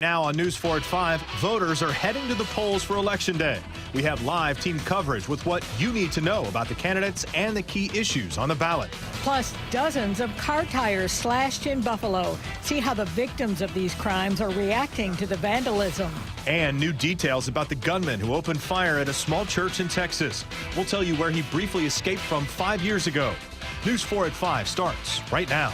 Now on News 4 at 5, voters are heading to the polls for Election Day. We have live team coverage with what you need to know about the candidates and the key issues on the ballot. Plus, dozens of car tires slashed in Buffalo. See how the victims of these crimes are reacting to the vandalism. And new details about the gunman who opened fire at a small church in Texas. We'll tell you where he briefly escaped from 5 years ago. News 4 at 5 starts right now.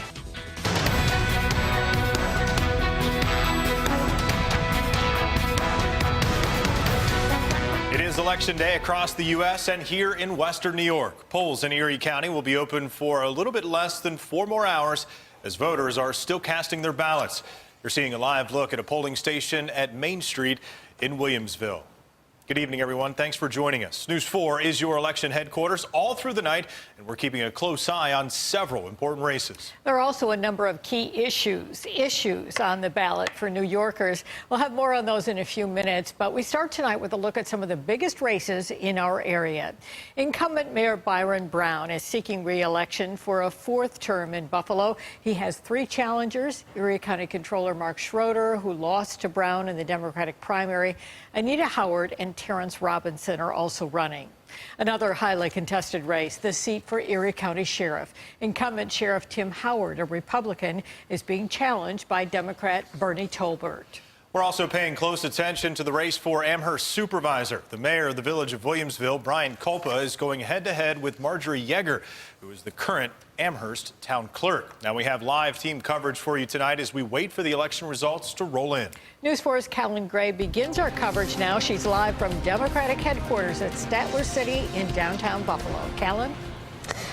It is Election Day across the U.S. and here in Western New York. Polls in Erie County will be open for a little bit less than 4 more hours as voters are still casting their ballots. You're seeing a live look at a polling station at Main Street in Williamsville. Good evening, everyone. Thanks for joining us. News 4 is your election headquarters all through the night, and we're keeping a close eye on several important races. There are also a number of key issues on the ballot for New Yorkers. We'll have more on those in a few minutes, but we start tonight with a look at some of the biggest races in our area. Incumbent Mayor Byron Brown is seeking re-election for a 4th term in Buffalo. He has 3 challengers: Erie County Controller Mark Schroeder, who lost to Brown in the Democratic primary, Anita Howard, and Terrence Robinson are also running. Another highly contested race, the seat for Erie County Sheriff. Incumbent Sheriff Tim Howard, a Republican, is being challenged by Democrat Bernie Tolbert. We're also paying close attention to the race for AMHERST Supervisor. The mayor of the village of Williamsville, Brian Culpa, is going head-to-head with Marjorie Yeager, who is the current AMHERST town clerk. Now, we have live team coverage for you tonight as we wait for the election results to roll in. News 4's Callan Gray begins our coverage now. She's live from Democratic headquarters at Statler City in downtown Buffalo. Callan?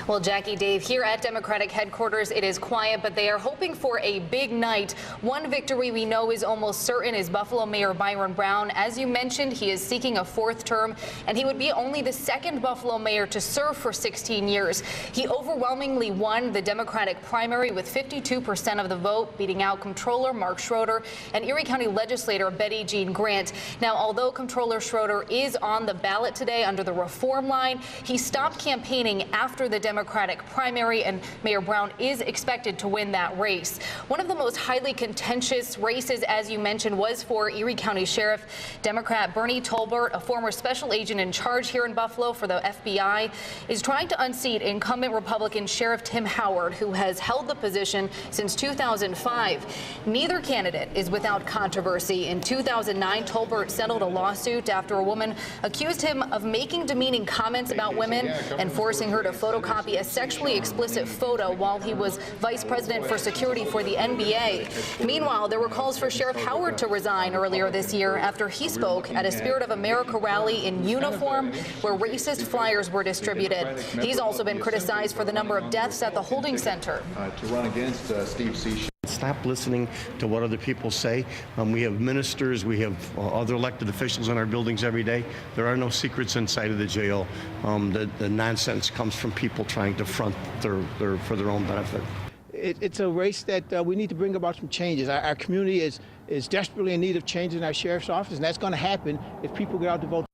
Well, Jackie, Dave, here at Democratic headquarters, it is quiet, but they are hoping for a big night. One victory we know is almost certain is Buffalo Mayor Byron Brown. As you mentioned, he is seeking a 4th term, and he would be only the 2nd Buffalo mayor to serve for 16 years. He overwhelmingly won the Democratic primary with 52% of the vote, beating out Comptroller Mark Schroeder and Erie County legislator Betty Jean Grant. Now, although Comptroller Schroeder is on the ballot today under the reform line, he stopped campaigning after the Democratic primary, and Mayor Brown is expected to win that race. One of the most highly contentious races, as you mentioned, was for Erie County Sheriff. Democrat Bernie Tolbert, a former special agent in charge here in Buffalo for the FBI, is trying to unseat incumbent Republican Sheriff Tim Howard, who has held the position since 2005. Neither candidate is without controversy. In 2009, Tolbert settled a lawsuit after a woman accused him of making demeaning comments about women and forcing her to photocopy a sexually explicit photo while he was vice president for security for the NBA. Meanwhile, there were calls for Sheriff Howard to resign earlier this year after he spoke at a Spirit of America rally in uniform where racist flyers were distributed. He's also been criticized for the number of deaths at the holding center. To run against Steve C. Stop listening to what other people say. We have ministers, we have other elected officials in our buildings every day. There are no secrets inside of the jail. The nonsense comes from people trying to front for their own benefit. It's a race that we need to bring about some changes. Our community is desperately in need of change in our sheriff's office, and that's going to happen if people get out to vote.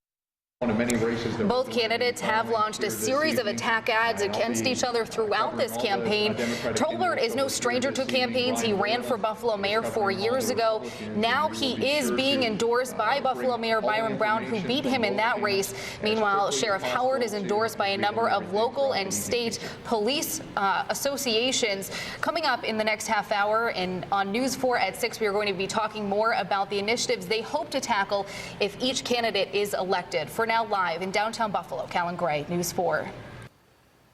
Both candidates have launched a series of attack ads against each other throughout this campaign. Tolbert is no stranger to campaigns. He ran for Buffalo mayor 4 years ago. Now he is being endorsed by Buffalo Mayor Byron Brown, who beat him in that race. Meanwhile, Sheriff Howard is endorsed by a number of local and state police associations. Coming up in the next half hour and on News 4 at 6, we are going to be talking more about the initiatives they hope to tackle if each candidate is elected. For now, live in downtown Buffalo, Callan Gray, News 4. All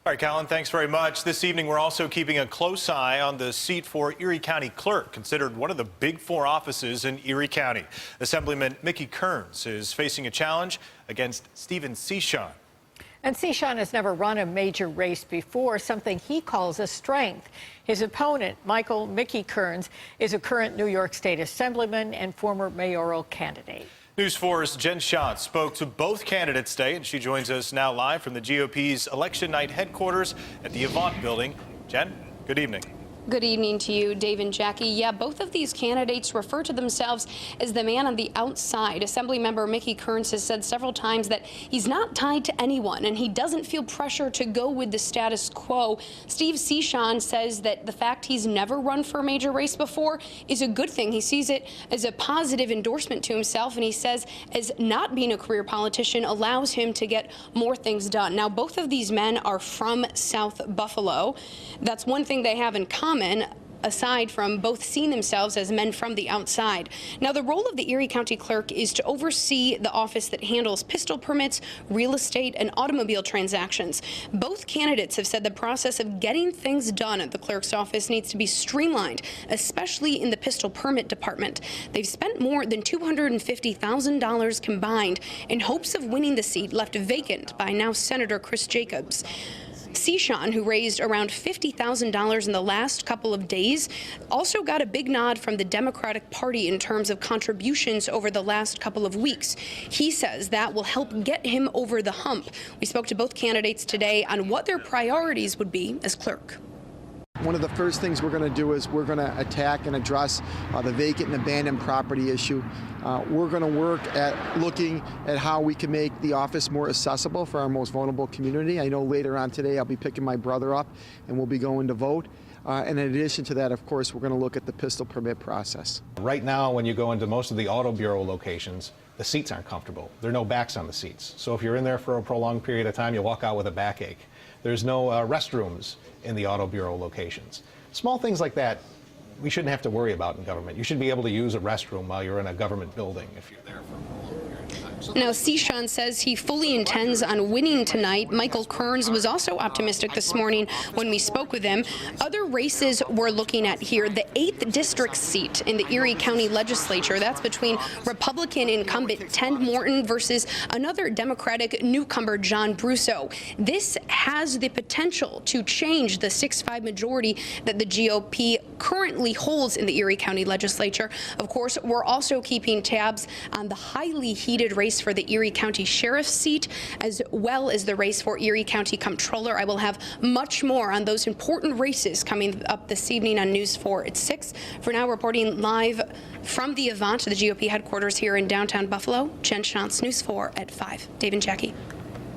right, Callan, thanks very much. This evening, we're also keeping a close eye on the seat for Erie County Clerk, considered one of the big 4 offices in Erie County. Assemblyman Mickey Kearns is facing a challenge against Stephen Cishon. And Cishon has never run a major race before, something he calls a strength. His opponent, Mickey Kearns, is a current New York State Assemblyman and former mayoral candidate. News 4's Jen Schott spoke to both candidates today, and she joins us now live from the GOP's election night headquarters at the Avant building. Jen, good evening. Good evening to you, Dave and Jackie. Yeah, both of these candidates refer to themselves as the man on the outside. Assemblymember Mickey Kearns has said several times that he's not tied to anyone and he doesn't feel pressure to go with the status quo. Steve Cishon says that the fact he's never run for a major race before is a good thing. He sees it as a positive endorsement to himself, and he says as not being a career politician allows him to get more things done. Now, both of these men are from South Buffalo. That's one thing they have in common, aside from both seeing themselves as men from the outside. Now, the role of the Erie County Clerk is to oversee the office that handles pistol permits, real estate, and automobile transactions. Both candidates have said the process of getting things done at the clerk's office needs to be streamlined, especially in the pistol permit department. They've spent more than $250,000 combined in hopes of winning the seat left vacant by now Senator Chris Jacobs. Cishon, who raised around $50,000 in the last couple of days, also got a big nod from the Democratic Party in terms of contributions over the last couple of weeks. He says that will help get him over the hump. We spoke to both candidates today on what their priorities would be as clerk. One of the first things we're going to do is we're going to attack and address the vacant and abandoned property issue. We're going to work at looking at how we can make the office more accessible for our most vulnerable community. I know later on today I'll be picking my brother up and we'll be going to vote. And in addition to that, of course, we're going to look at the pistol permit process. Right now, when you go into most of the auto bureau locations, the seats aren't comfortable. There are no backs on the seats. So if you're in there for a prolonged period of time, you'll walk out with a backache. There's no restrooms in the auto bureau locations. Small things like that we shouldn't have to worry about in government. You should be able to use a restroom while you're in a government building if you're there for a prolonged period of time. Now, Cishon says he fully intends on winning tonight. Michael Kearns was also optimistic this morning when we spoke with him. Other races we're looking at here, the 8th district seat in the Erie County Legislature. That's between Republican incumbent Ted Morton versus another Democratic newcomer, John Brusso. This has the potential to change the 6-5 majority that the GOP currently holds in the Erie County Legislature. Of course, we're also keeping tabs on the highly heated race for the Erie County Sheriff's seat, as well as the race for Erie County Comptroller. I will have much more on those important races coming up this evening on News 4 at 6. For now, reporting live from the Avant, the GOP headquarters here in downtown Buffalo, Jen Shantz, News 4 at 5. Dave and Jackie.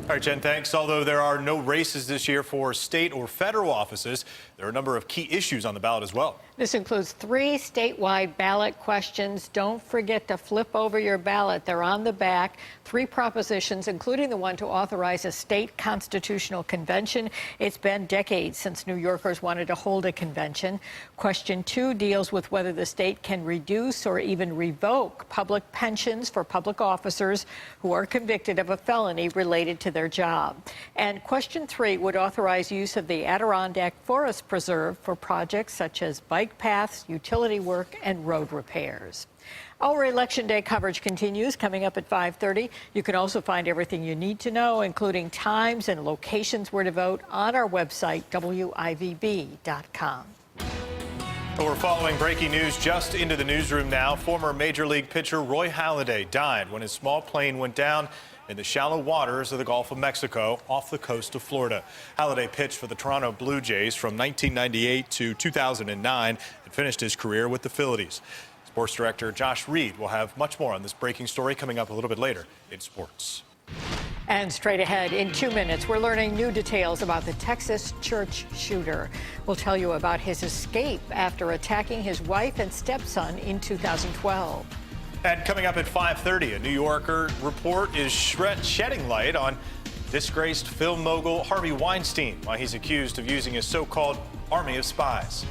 All right, Jen, thanks. Although there are no races this year for state or federal offices, there are a number of key issues on the ballot as well. This includes 3 statewide ballot questions. Don't forget to flip over your ballot. They're on the back. 3 propositions, including the one to authorize a state constitutional convention. It's been decades since New Yorkers wanted to hold a convention. Question 2 deals with whether the state can reduce or even revoke public pensions for public officers who are convicted of a felony related to their job. And question 3 would authorize use of the Adirondack Forest Preserve for projects such as bike paths, utility work, and road repairs. Our Election Day coverage continues, coming up at 5:30. You can also find everything you need to know, including times and locations where to vote, on our website, WIVB.com. We're following breaking news just into the newsroom now. Former Major League pitcher Roy Halladay died when his small plane went down in the shallow waters of the Gulf of Mexico off the coast of Florida. Halladay pitched for the Toronto Blue Jays from 1998 to 2009 and finished his career with the Phillies. Sports director Josh Reed will have much more on this breaking story coming up a little bit later in sports. And straight ahead, in 2 minutes, we're learning new details about the Texas church shooter. We'll tell you about his escape after attacking his wife and stepson in 2012. And coming up at 5:30, a New Yorker report is shedding light on disgraced film mogul Harvey Weinstein, why he's accused of using his so-called army of spies.